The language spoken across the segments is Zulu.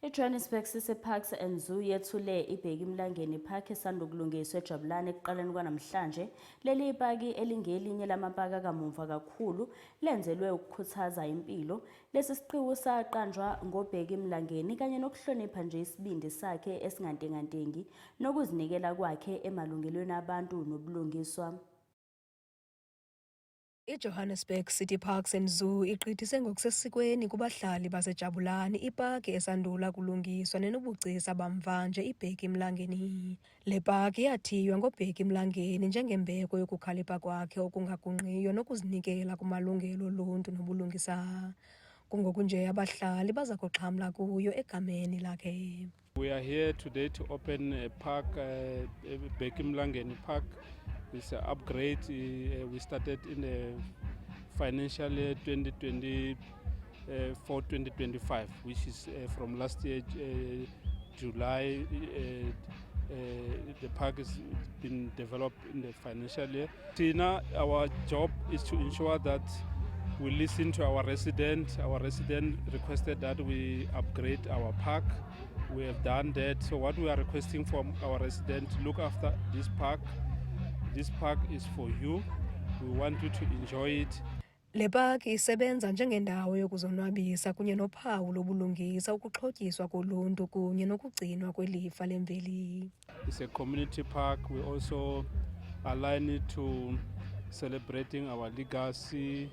IJohannesburg City Parks and Zoo yethule iBheki Mlangeni Park esanda kulungiswa eJabulane ekuqaleni kwanamhlanje. Leli paki elingelinye lamapaki kamuva kakhulu lenzelwe ukukhuthaza impilo. Lesi siqiwu saqanjwa ngoBheki Mlangeni kanye nokuhlonipha nje isibindi sakhe esingantengantengi nokuzinikela kwakhe emalungelweni abantu nobulungiswa. IJohannesburg City Parks and Zoo igqithise ngokusesikweni kubahlali baseJabulane ipaki esandula kulungiswa nenobugcisa bamva nje iBheki Mlangeni. Le paki yathiywa ngoBheki Mlangeni njengembeko yokukhalipha kwakhe okungagungqiyo nokuzinikela kumalungelo oluntu nobulungisa. Kungoku nje abahlali baza kuxhamla kuyo egameni lakhe. We are here today to open a park, Bheki Mlangeni Park. It's an upgrade. We started in the financial year 2024-2025, which is from last year, July. The park has been developed in the financial year. Now, our job is to ensure that we listen to our resident. Our resident requested that we upgrade our park. We have done that. So what we are requesting from our resident, look after this park. This park is for you. We want you to enjoy it. Le paki isebenza njengendawo yokuzonwabisa kunye nophawu lobulungisa ukuxhotyiswa koluntu kunye nokugcinwa kwelifa lemveli. It's a community park. We also align it to celebrating our legacy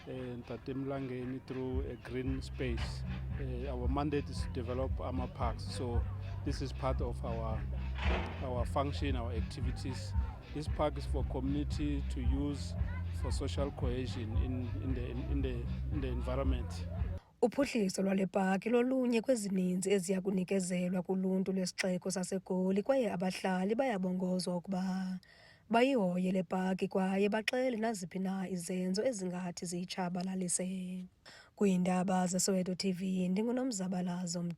and Tate Mlangeni through a green space. Our mandate is to develop our parks. So this is part of our function, our activities. This park is for community to use for social cohesion in the environment. Uphuhliso lwale paki lolunye kwezininzi eziya kunikezelwa kuluntu lwesixeko saseGoli kwaye abahlali bayabongozwa ukuba bayihoye le paki kwaye baxele naziphi na izenzo ezingathi ziyitshabalalise. Kwiindaba zeSoweto TV, ndinguNomzabalazo.